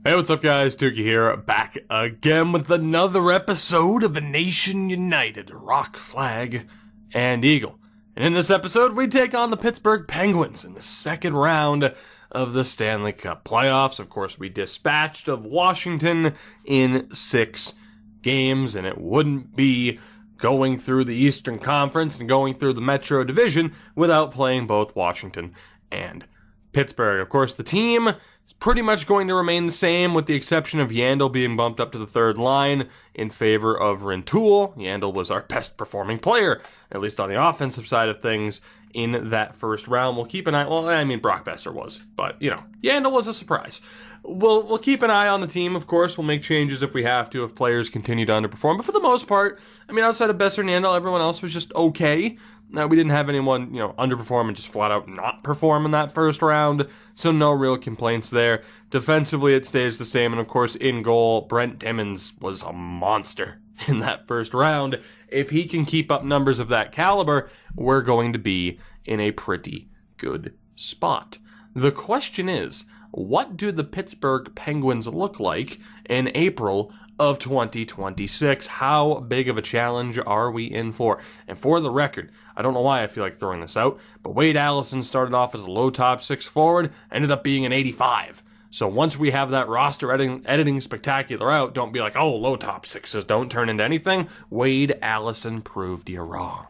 Hey, what's up, guys? Tukey here, back again with another episode of A Nation United, Rock, Flag, and Eagle. And in this episode, we take on the Pittsburgh Penguins in the second round of the Stanley Cup playoffs. Of course, we dispatched of Washington in 6 games, and it wouldn't be going through the Eastern Conference and going through the Metro Division without playing both Washington and Pittsburgh. Of course, the team is pretty much going to remain the same, with the exception of Yandel being bumped up to the third line in favor of Rintoul. Yandel was our best performing player, at least on the offensive side of things, in that first round. We'll keep an eye, well, I mean, Brock Besser was, but, you know, Yandel was a surprise. We'll keep an eye on the team, of course. We'll make changes if we have to, if players continue to underperform. But for the most part, I mean, outside of Besser and Yandel, everyone else was just okay. We didn't have anyone, underperform and just flat out not perform in that first round, so no real complaints there. Defensively, it stays the same, and of course, in goal, Brent Timmins was a monster in that first round. If he can keep up numbers of that caliber, we're going to be in a pretty good spot. The question is, what do the Pittsburgh Penguins look like in April of 2026? How big of a challenge are we in for? And for the record, I don't know why I feel like throwing this out, but Wade Allison started off as a low top 6 forward, ended up being an 85. So once we have that roster editing spectacular out, don't be like, oh, low top 6s don't turn into anything. Wade Allison proved you wrong.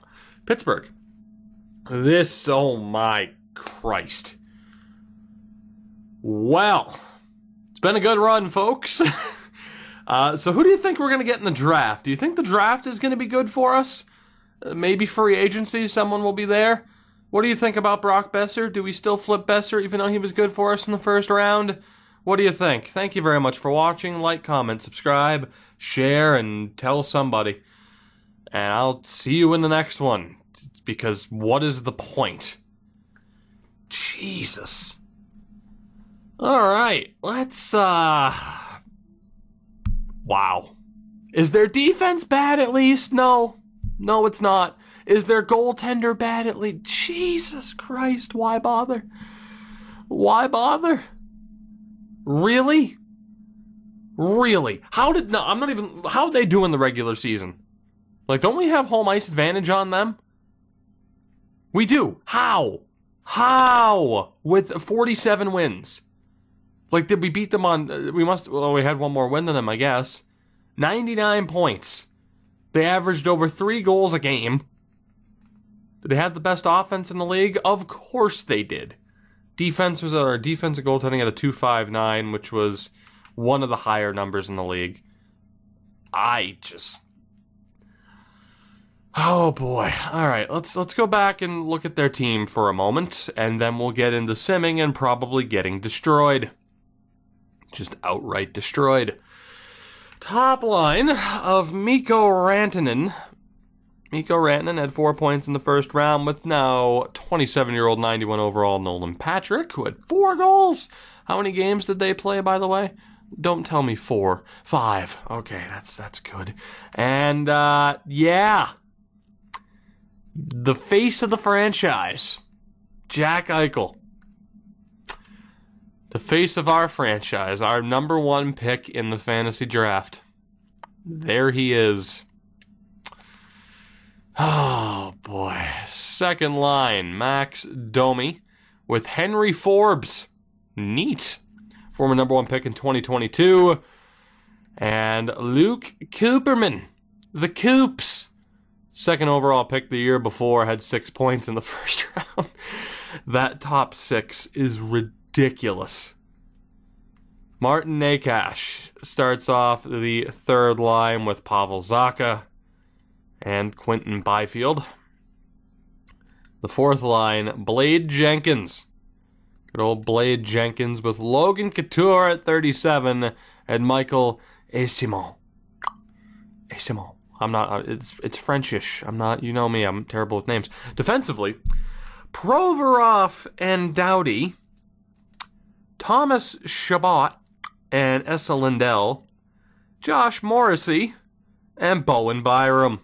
Pittsburgh. Oh my Christ. Well, it's been a good run, folks. So who do you think we're going to get in the draft? Do you think the draft is going to be good for us? Maybe free agency, someone will be there. What do you think about Brock Besser? Do we still flip Besser even though he was good for us in the first round? What do you think? Thank you very much for watching. Like, comment, subscribe, share, and tell somebody. And I'll see you in the next one. Because what is the point? Jesus. Alright, let's, Wow. Is their defense bad at least? No. No, it's not. Is their goaltender bad at least? Jesus Christ, why bother? Why bother? Really? Really? How'd they do in the regular season? Like, don't we have home ice advantage on them? We do. How? How? With 47 wins. Like, did we beat them on... we had one more win than them, I guess. 99 points. They averaged over 3 goals a game. Did they have the best offense in the league? Of course they did. Defensive goaltending at a 2.59, which was one of the higher numbers in the league. Oh boy. Alright, let's go back and look at their team for a moment, and then we'll get into simming and probably getting destroyed. Just outright destroyed. Top line of Mikko Rantanen. Mikko Rantanen had 4 points in the first round, with now 27-year-old 91 overall Nolan Patrick, who had 4 goals. How many games did they play, by the way? Don't tell me 4. 5. Okay, that's good. And, yeah. The face of the franchise, Jack Eichel. The face of our franchise, our number 1 pick in the fantasy draft. There he is. Oh, boy. Second line, Max Domi with Henry Forbes. Neat. Former number 1 pick in 2022. And Luke Cooperman, the Coops. Second overall pick the year before, had 6 points in the first round. That top 6 is ridiculous. Martin Nakash starts off the third line with Pavel Zacha and Quentin Byfield. The fourth line, Blade Jenkins. Good old Blade Jenkins with Logan Couture at 37 and Michael Eyssimont. I'm not, it's Frenchish. I'm not, you know me, I'm terrible with names. Defensively, Provorov and Doughty, Thomas Chabot and Essa Lindell, Josh Morrissey, and Bowen Byram.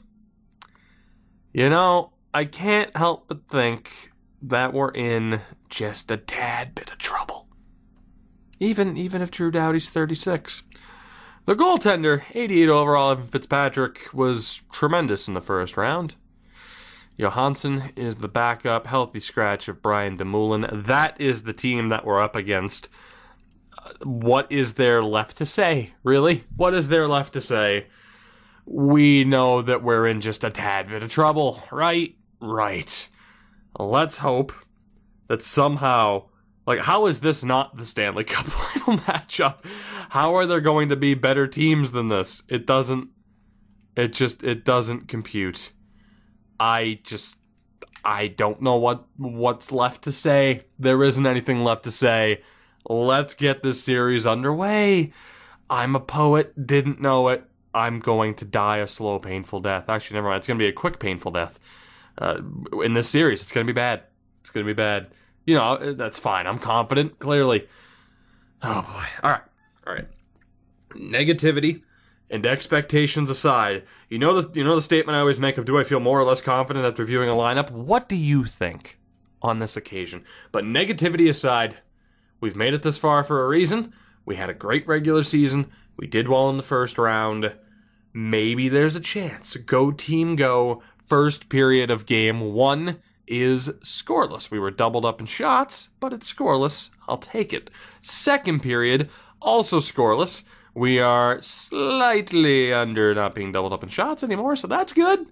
You know, I can't help but think that we're in just a tad bit of trouble. even if Drew Doughty's 36. The goaltender, 88 overall, Evan Fitzpatrick, was tremendous in the first round. Johansson is the backup, healthy scratch of Brian DeMoulin. That is the team that we're up against. What is there left to say? Really? What is there left to say? We know that we're in just a tad bit of trouble, right? Right. Let's hope that somehow, like, how is this not the Stanley Cup final matchup? How are there going to be better teams than this? It doesn't compute. I don't know what's left to say. There isn't anything left to say. Let's get this series underway. I'm a poet, didn't know it. I'm going to die a slow, painful death. Actually, never mind. It's going to be a quick, painful death. In this series, it's going to be bad. It's going to be bad. You know, that's fine. I'm confident, clearly. Oh, boy. All right. Negativity and expectations aside, you know the statement I always make of, do I feel more or less confident after viewing a lineup? What do you think on this occasion? But negativity aside, we've made it this far for a reason. We had a great regular season. We did well in the first round. Maybe there's a chance. Go team, go. First period of game 1 is scoreless. We were doubled up in shots, but it's scoreless. I'll take it. Second period, also scoreless. We are slightly under not being doubled up in shots anymore, so that's good.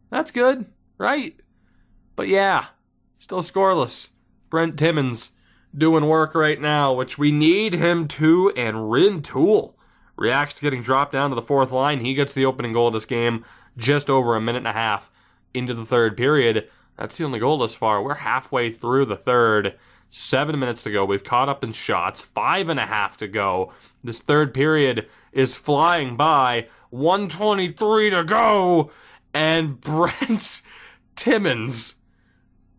That's good, right? But yeah, still scoreless. Brent Timmins doing work right now, which we need him to, and Rintoul reacts to getting dropped down to the fourth line. He gets the opening goal of this game just over a minute and a half into the third period. That's the only goal this far. We're halfway through the third. 7 minutes to go. We've caught up in shots. 5.5 to go. This third period is flying by. 1:23 to go. And Brent Timmins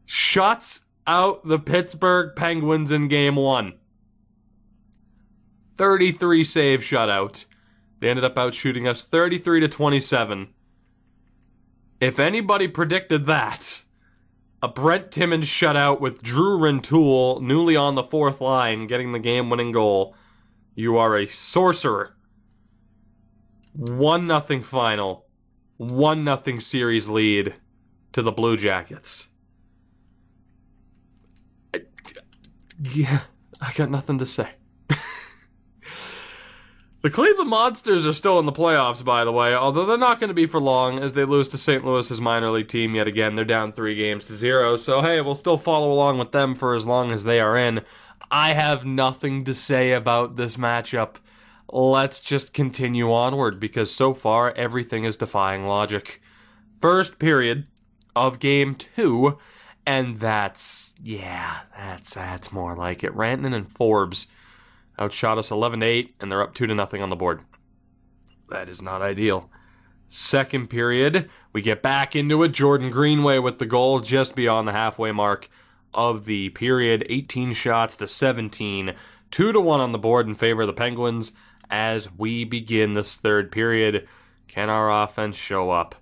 shuts out the Pittsburgh Penguins in game 1. 33 save shutout. They ended up outshooting us 33-27. If anybody predicted that, a Brent Timmins shutout with Drew Rintoul newly on the fourth line getting the game-winning goal, you are a sorcerer. 1-0 final. 1-0 series lead to the Blue Jackets. Yeah, I got nothing to say. The Cleveland Monsters are still in the playoffs, by the way, although they're not going to be for long as they lose to St. Louis's minor league team yet again. They're down 3-0, so hey, we'll still follow along with them for as long as they are in. I have nothing to say about this matchup. Let's just continue onward, because so far, everything is defying logic. First period of game 2, and that's more like it. Rantanen and Forbes outshot us 11-8, and they're up 2-0 on the board. That is not ideal. Second period, we get back into it. Jordan Greenway with the goal just beyond the halfway mark of the period. 18 shots to 17. 2-1 on the board in favor of the Penguins as we begin this third period. Can our offense show up?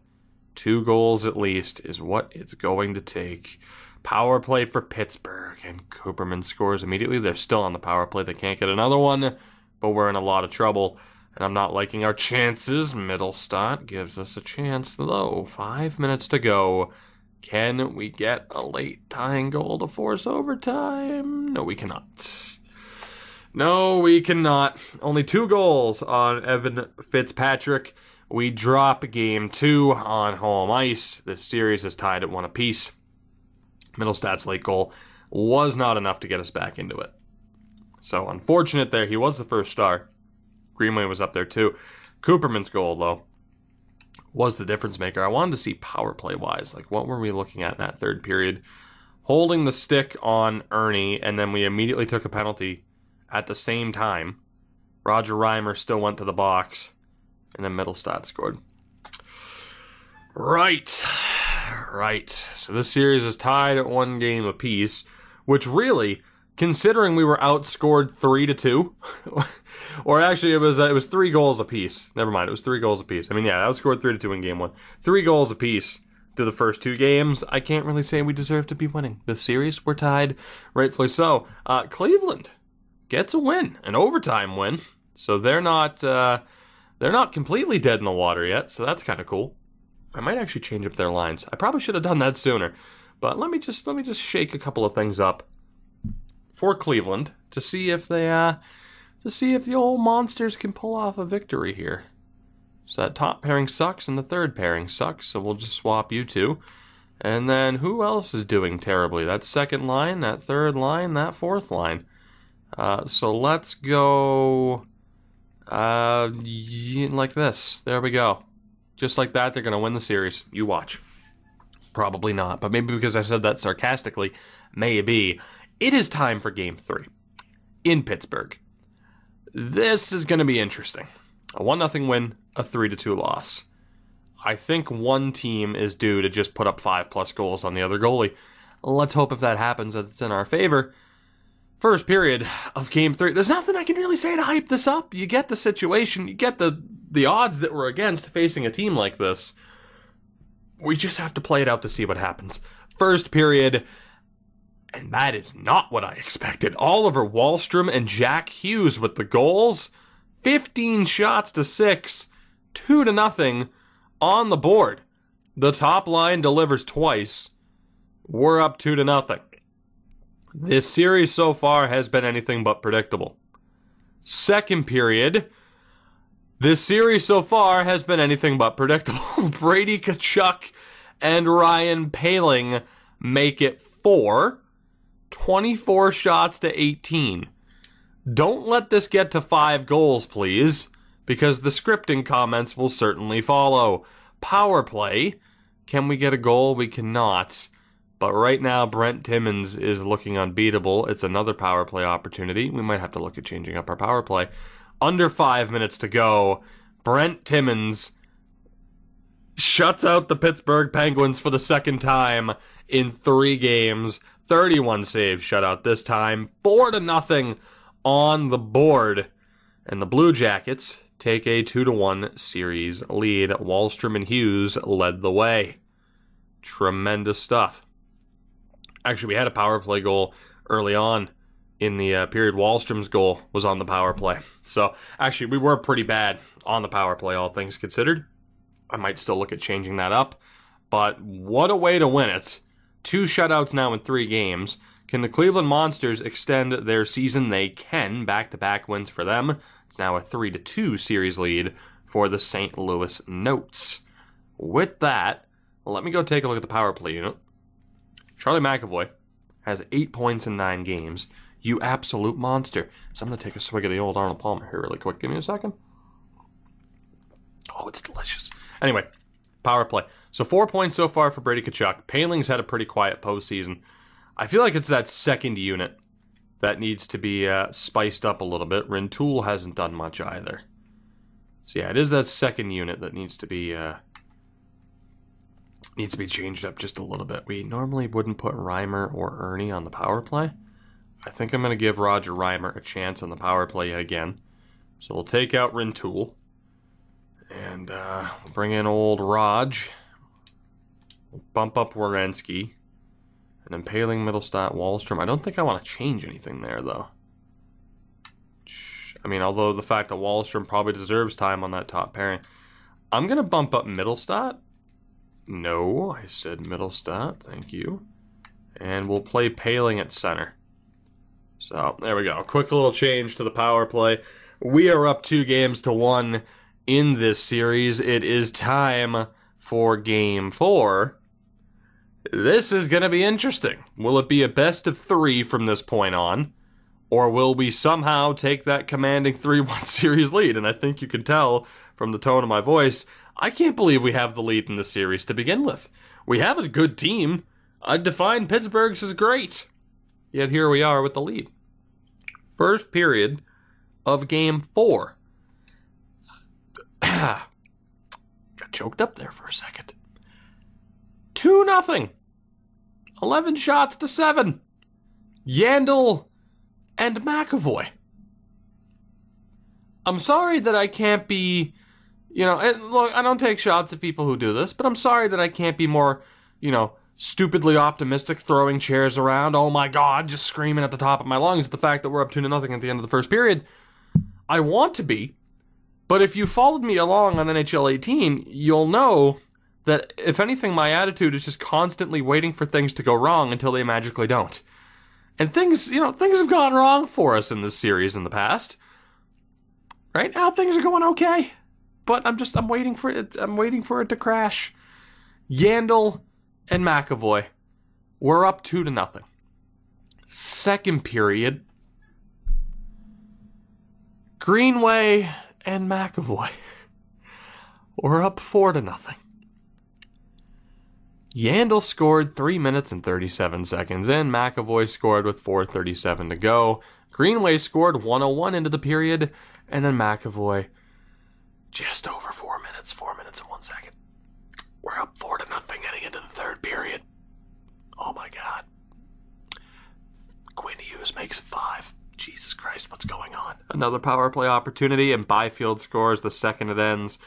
2 goals at least is what it's going to take. Power play for Pittsburgh, and Cooperman scores immediately. They're still on the power play. They can't get another one, but we're in a lot of trouble, and I'm not liking our chances. Mittelstadt gives us a chance, though. 5 minutes to go. Can we get a late tying goal to force overtime? No, we cannot. No, we cannot. Only 2 goals on Evan Fitzpatrick. We drop game 2 on home ice. This series is tied at 1 apiece. Mittelstadt's late goal was not enough to get us back into it. So unfortunate there. He was the first star. Greenway was up there too. Cooperman's goal, though, was the difference maker. I wanted to see power play-wise. Like, what were we looking at in that third period? Holding the stick on Ernie, and then we immediately took a penalty at the same time. Roger Reimer still went to the box, and then Mittelstadt scored. Right. So this series is tied at 1 game apiece, which really, considering we were outscored 3-2, or actually it was 3 goals apiece. Never mind, it was 3 goals apiece. I mean, yeah, outscored 3-2 in game 1. 3 goals apiece to the first 2 games. I can't really say we deserve to be winning this series. We're tied, rightfully so. Cleveland gets a win, an overtime win. So they're not completely dead in the water yet, so that's kind of cool. I might actually change up their lines. I probably should have done that sooner. But let me just shake a couple of things up for Cleveland to see if the old Monsters can pull off a victory here. So that top pairing sucks and the third pairing sucks, so we'll just swap you two. And then who else is doing terribly? That second line, that third line, that fourth line. So let's go like this. There we go. Just like that, they're going to win the series. You watch. Probably not, but maybe because I said that sarcastically, maybe. It is time for Game 3 in Pittsburgh. This is going to be interesting. A 1-0 win, a 3-2 loss. I think one team is due to just put up 5+ goals on the other goalie. Let's hope if that happens that it's in our favor. First period of Game 3. There's nothing I can really say to hype this up. You get the situation. You get the odds that we're against facing a team like this. We just have to play it out to see what happens. First period, and that is not what I expected. Oliver Wahlstrom and Jack Hughes with the goals. 15 shots to 6, 2-0 on the board. The top line delivers twice. We're up 2-0. This series so far has been anything but predictable. Second period, this series so far has been anything but predictable. Brady Tkachuk and Ryan Poehling make it 4. 24 shots to 18. Don't let this get to 5 goals, please, because the scripting comments will certainly follow. Power play. Can we get a goal? We cannot. But right now, Brent Timmins is looking unbeatable. It's another power play opportunity. We might have to look at changing up our power play. Under 5 minutes to go. Brent Timmins shuts out the Pittsburgh Penguins for the second time in 3 games. 31 saves shutout this time. 4-0 on the board. And the Blue Jackets take a 2-1 series lead. Wahlstrom and Hughes led the way. Tremendous stuff. Actually, we had a power play goal early on in the period. Wahlstrom's goal was on the power play. So, actually, we were pretty bad on the power play, all things considered. I might still look at changing that up. But what a way to win it. 2 shutouts now in 3 games. Can the Cleveland Monsters extend their season? They can. Back-to-back wins for them. It's now a 3-2 series lead for the St. Louis Notes. With that, let me go take a look at the power play unit. Charlie McAvoy has 8 points in 9 games. You absolute monster. So I'm going to take a swig of the old Arnold Palmer here really quick. Give me a second. Oh, it's delicious. Anyway, power play. So 4 points so far for Brady Tkachuk. Poehling's had a pretty quiet postseason. I feel like it's that second unit that needs to be spiced up a little bit. Rintoul hasn't done much either. So yeah, it is that second unit that needs to be changed up just a little bit. We normally wouldn't put Reimer or Ernie on the power play. I think I'm going to give Roger Reimer a chance on the power play yet again. So we'll take out Rintoul. And we'll bring in old Raj. We'll bump up Werenski. And then Poehling, Middlestat, Wahlstrom. I don't think I want to change anything there, though. I mean, although the fact that Wahlstrom probably deserves time on that top pairing. I'm going to bump up Middlestat. No, I said Middlestat. Thank you. And we'll play Poehling at center. So, there we go. A quick little change to the power play. We are up 2-1 in this series. It is time for Game 4. This is going to be interesting. Will it be a best of 3 from this point on? Or will we somehow take that commanding 3-1 series lead? And I think you can tell from the tone of my voice, I can't believe we have the lead in this series to begin with. We have a good team. I'd define Pittsburgh's as great. Yet here we are with the lead. First period of Game 4. Got choked up there for a second. 2-0. 11 shots to 7. Yandel and McAvoy. I'm sorry that I can't be, and look, I don't take shots at people who do this, but I'm sorry that I can't be more, stupidly optimistic, throwing chairs around, oh my god, just screaming at the top of my lungs at the fact that we're up 2-0 at the end of the first period. I want to be, but if you followed me along on NHL 18, you'll know that, if anything, my attitude is just constantly waiting for things to go wrong until they magically don't. And things have gone wrong for us in this series in the past. Right now, things are going okay, but I'm waiting for it. I'm waiting for it to crash. Yandel and McAvoy, we're up 2-0. Second period, Greenway and McAvoy, we're up 4-0. Yandel scored 3 minutes and 37 seconds in. McAvoy scored with 4:37 to go. Greenway scored 1:01 into the period, and then McAvoy just over 4 minutes, 4 minutes and 1 second. We're up 4-0 heading into the third period. Oh my god. Quinn Hughes makes it 5. Jesus Christ, what's going on? Another power play opportunity, and Byfield scores the second it ends.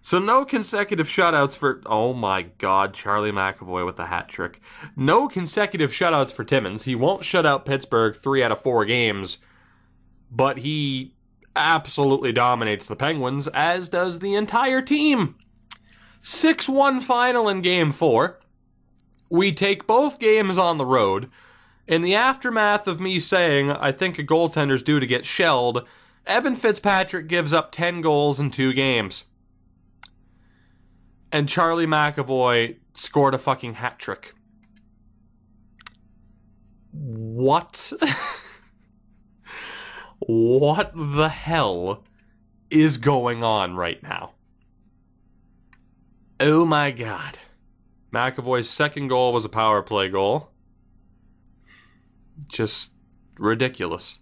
So no consecutive shutouts for... Oh my god, Charlie McAvoy with the hat trick. No consecutive shutouts for Timmins. He won't shut out Pittsburgh 3 out of 4 games, but he absolutely dominates the Penguins, as does the entire team. 6-1 final in Game 4. We take both games on the road. In the aftermath of me saying I think a goaltender's due to get shelled, Evan Fitzpatrick gives up 10 goals in 2 games. And Charlie McAvoy scored a fucking hat trick. What? What the hell is going on right now? Oh my god. McAvoy's second goal was a power play goal. Just ridiculous.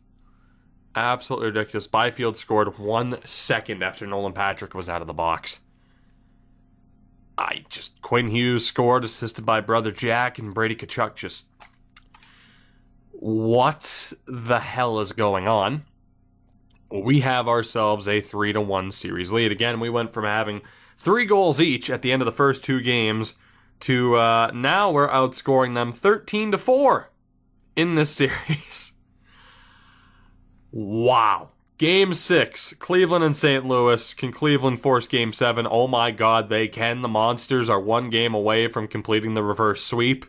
Absolutely ridiculous. Byfield scored 1 second after Nolan Patrick was out of the box. Quinn Hughes scored, assisted by brother Jack, and Brady Tkachuk just... What the hell is going on? We have ourselves a 3-1 series lead. Again, we went from having 3 goals each at the end of the first 2 games to now we're outscoring them 13-4 in this series. Wow. Game 6, Cleveland and St. Louis. Can Cleveland force Game 7? Oh my god, they can. The Monsters are 1 game away from completing the reverse sweep.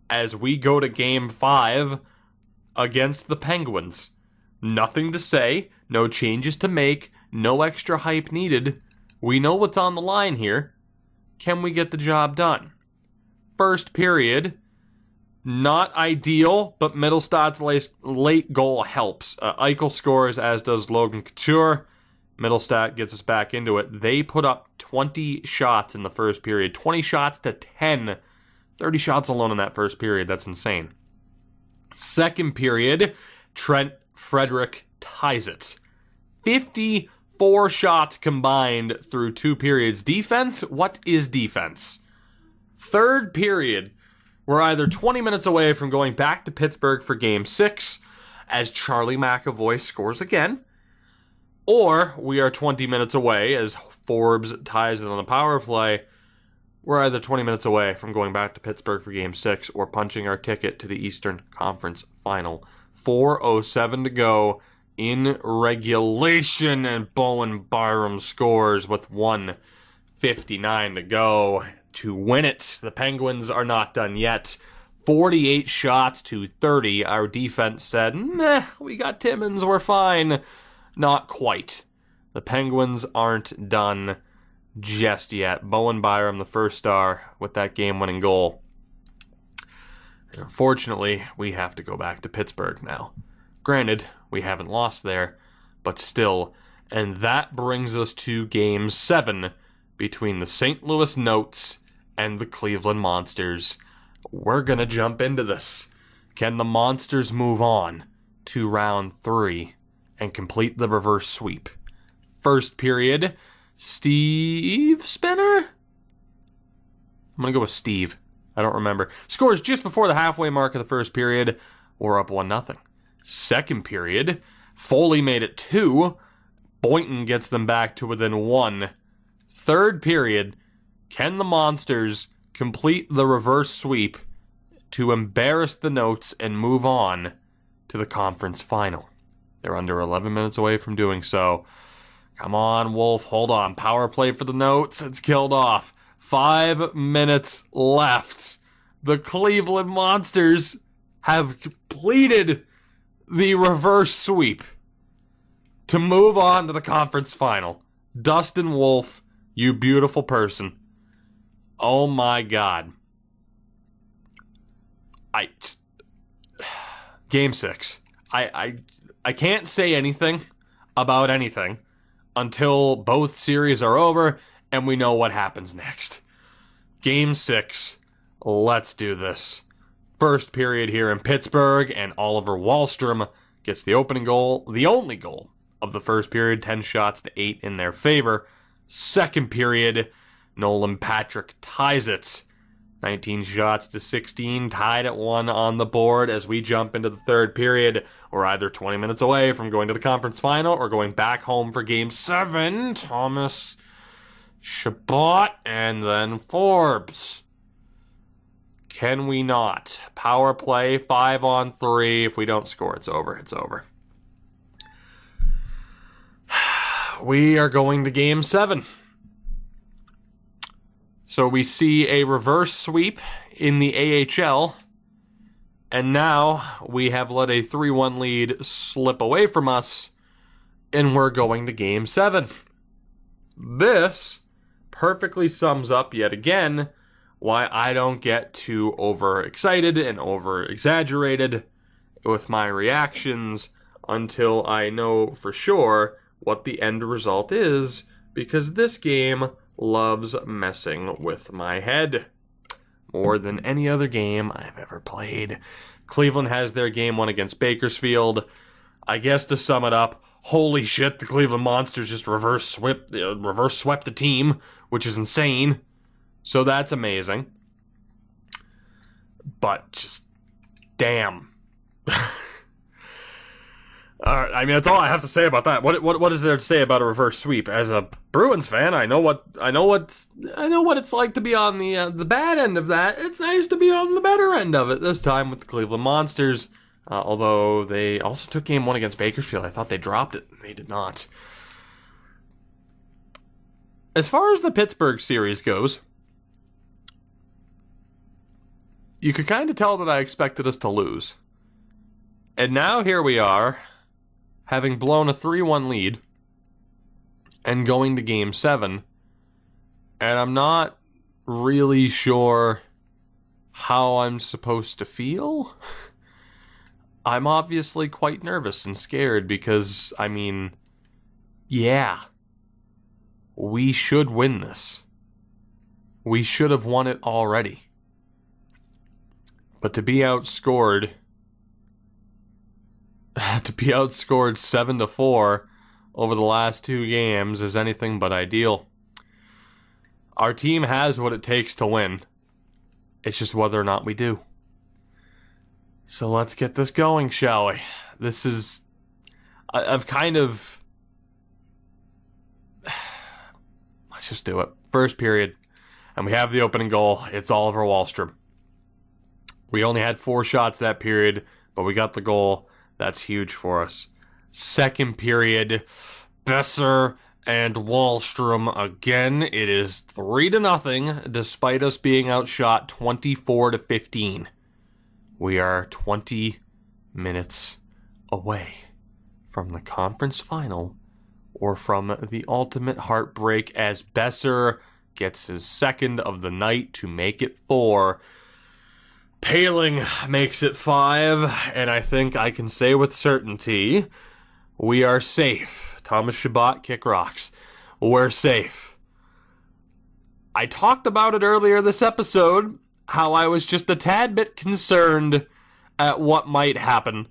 As we go to Game 5 against the Penguins. Nothing to say, no changes to make, no extra hype needed. We know what's on the line here. Can we get the job done? First period, not ideal, but Mittelstadt's late goal helps. Eichel scores, as does Logan Couture. Mittelstadt gets us back into it. They put up 20 shots in the first period. 20 shots to 10. 30 shots alone in that first period. That's insane. Second period, Trent Frederick ties it. 54 shots combined through 2 periods. Defense? What is defense? Third period, we're either 20 minutes away from going back to Pittsburgh for Game 6, as Charlie McAvoy scores again, or we are 20 minutes away, as Forbes ties it on the power play. We're either 20 minutes away from going back to Pittsburgh for Game 6 or punching our ticket to the Eastern Conference Final. 4:07 to go in regulation, and Bowen Byram scores with 1:59 to go to win it. The Penguins are not done yet. 48 shots to 30. Our defense said, meh, we got Timmins, we're fine. Not quite. The Penguins aren't done just yet. Bowen Byram, the first star, with that game-winning goal. Unfortunately, we have to go back to Pittsburgh now. Granted, we haven't lost there, but still. And that brings us to Game 7 between the St. Louis Notes and the Cleveland Monsters. We're going to jump into this. Can the Monsters move on to round 3 and complete the reverse sweep? First period, Steve Spinner? I'm going to go with Steve. I don't remember. Scores just before the halfway mark of the first period. We're up 1-0. Second period, Foley made it 2. Boynton gets them back to within 1. Third period, can the Monsters complete the reverse sweep to embarrass the Notes and move on to the conference final. They're under 11 minutes away from doing so. Come on, Wolf. Hold on. Power play for the Notes. It's killed off. 5 minutes left. The Cleveland Monsters have completed the reverse sweep to move on to the conference final. Dustin Wolf, you beautiful person. Oh my God. Game 6. I can't say anything about anything until both series are over and we know what happens next. Game 6. Let's do this. First period here in Pittsburgh, and Oliver Wahlstrom gets the opening goal, the only goal of the first period, 10 shots to 8 in their favor. Second period, Nolan Patrick ties it. 19 shots to 16, tied at 1 on the board as we jump into the third period. We're either 20 minutes away from going to the conference final or going back home for Game 7. Thomas Chabot and then Forbes. Can we not? Power play, 5-on-3. If we don't score, it's over. It's over. We are going to Game 7. So we see a reverse sweep in the AHL, and now we have let a 3-1 lead slip away from us, and we're going to Game 7. This perfectly sums up, yet again, why I don't get too overexcited and over-exaggerated with my reactions until I know for sure what the end result is, because this game loves messing with my head more than any other game I've ever played. Cleveland has their game 1 against Bakersfield. I guess to sum it up, holy shit, the Cleveland Monsters just reverse swept the team, which is insane. So that's amazing. But just damn. I mean, that's all I have to say about that. What is there to say about a reverse sweep? As a Bruins fan, I know what it's like to be on the bad end of that. It's nice to be on the better end of it this time with the Cleveland Monsters. Although they also took Game 1 against Bakersfield. I thought they dropped it. They did not. As far as the Pittsburgh series goes, you could kind of tell that I expected us to lose. And now here we are, having blown a 3-1 lead and going to Game 7. And I'm not really sure how I'm supposed to feel. I'm obviously quite nervous and scared because, I mean, yeah, we should win this. We should have won it already. But to be outscored 7-4 over the last 2 games is anything but ideal. Our team has what it takes to win. It's just whether or not we do. So let's get this going, shall we? This is... I've kind of... Let's just do it. First period. And we have the opening goal. It's Oliver Wahlstrom. We only had 4 shots that period, but we got the goal. That's huge for us. Second period, Besser and Wahlstrom again. It is 3-0, despite us being outshot 24-15. We are 20 minutes away from the conference final, or from the ultimate heartbreak as Besser gets his second of the night to make it 4. Paling makes it 5, and I think I can say with certainty, we are safe. Thomas Chabot, kick rocks. We're safe. I talked about it earlier this episode, how I was just a tad bit concerned at what might happen,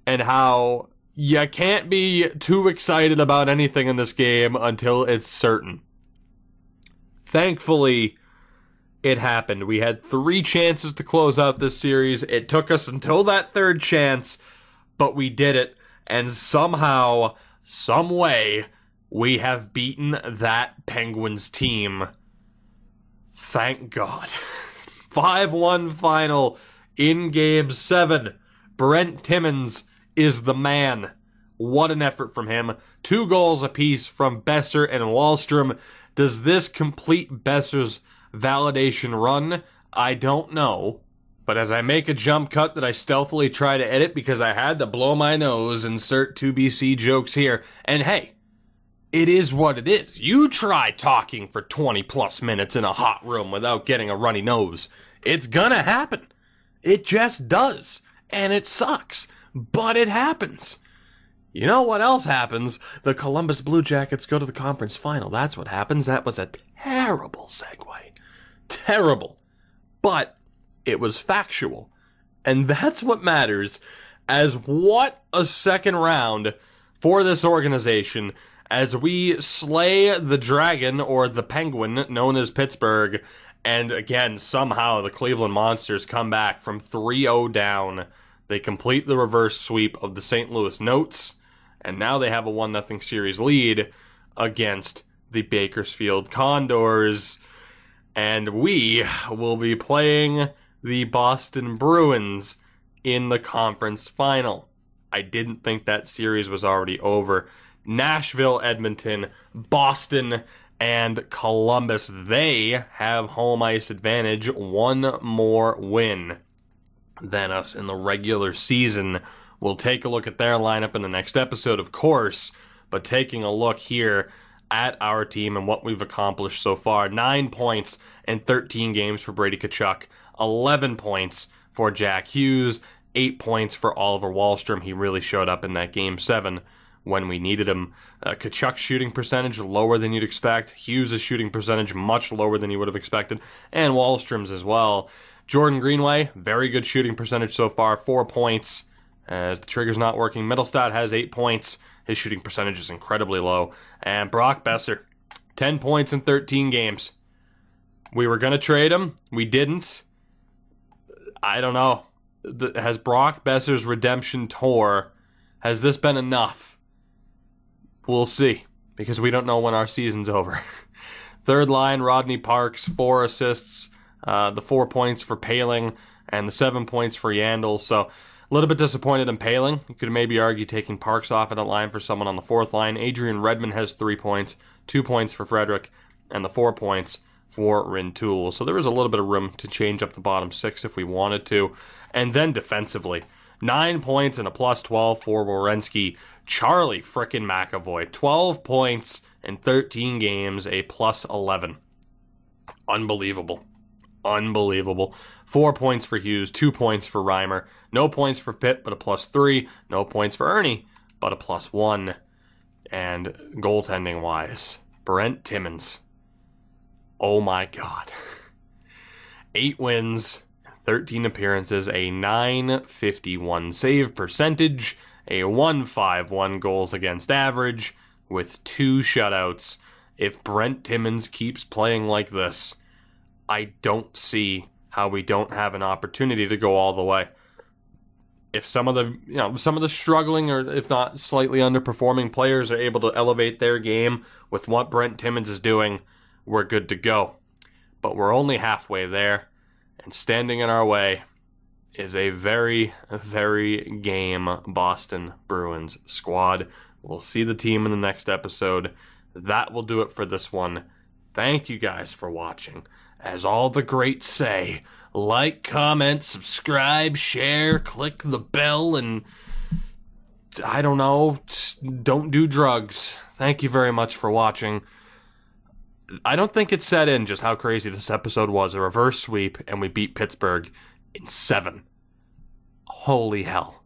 and how you can't be too excited about anything in this game until it's certain. Thankfully, it happened. We had 3 chances to close out this series. It took us until that 3rd chance, but we did it. And somehow, some way, we have beaten that Penguins team Thank God. 5-1 final in Game 7. Brent Timmins is the man. What an effort from him. 2 goals apiece from Besser and Wahlstrom. Does this complete Besser's validation run? I don't know. But as I make a jump cut that I stealthily try to edit because I had to blow my nose, insert 2BC jokes here, and hey, it is what it is. You try talking for 20 plus minutes in a hot room without getting a runny nose. It's gonna happen. It just does. And it sucks. But it happens. You know what else happens? The Columbus Blue Jackets go to the conference final. That's what happens. That was a terrible segue. Terrible. But it was factual. And that's what matters. As what a second round for this organization as we slay the Dragon, or the Penguin, known as Pittsburgh. And again, somehow the Cleveland Monsters come back from 3-0 down. They complete the reverse sweep of the St. Louis Notes. And now they have a 1-0 series lead against the Bakersfield Condors. And we will be playing the Boston Bruins in the conference final. I didn't think that series was already over. Nashville, Edmonton, Boston, and Columbus, they have home ice advantage. 1 more win than us in the regular season. We'll take a look at their lineup in the next episode, of course, but taking a look here at our team and what we've accomplished so far. 9 points in 13 games for Brady Tkachuk, 11 points for Jack Hughes, 8 points for Oliver Wahlstrom. He really showed up in that Game 7 when we needed him. Tkachuk's shooting percentage lower than you'd expect. Hughes' shooting percentage much lower than you would have expected, and Wahlstrom's as well. Jordan Greenway, very good shooting percentage so far, 4 points. As the trigger's not working, Mittelstadt has 8 points. His shooting percentage is incredibly low. And Brock Besser, 10 points in 13 games. We were going to trade him. We didn't. I don't know. Has Brock Besser's redemption tour, has this been enough? We'll see, because we don't know when our season's over. Third line, Rodney Parks, 4 assists, the 4 points for Paling, and the 7 points for Yandel. So a little bit disappointed in Paling. You could maybe argue taking Parks off at that line for someone on the 4th line. Adrian Redmond has 3 points, 2 points for Frederick, and the 4 points for Rintoul. So there was a little bit of room to change up the bottom 6 if we wanted to. And then defensively, 9 points and a plus 12 for Werenski. Charlie frickin' McAvoy, 12 points in 13 games, a plus 11. Unbelievable. Unbelievable. 4 points for Hughes, 2 points for Reimer. No points for Pitt, but a plus 3. No points for Ernie, but a plus 1. And goaltending-wise, Brent Timmins. Oh my God. 8 wins, 13 appearances, a .951 save percentage, a .151 goals against average, with 2 shutouts. If Brent Timmins keeps playing like this, I don't see how we don't have an opportunity to go all the way. If some of the struggling, or if not slightly underperforming players are able to elevate their game with what Brent Timmins is doing, we're good to go. But we're only halfway there, and standing in our way is a very, very game Boston Bruins squad. We'll see the team in the next episode. That will do it for this one. Thank you guys for watching. As all the greats say, like, comment, subscribe, share, click the bell, and I don't know, don't do drugs. Thank you very much for watching. I don't think it set in just how crazy this episode was. A reverse sweep, and we beat Pittsburgh in 7. Holy hell.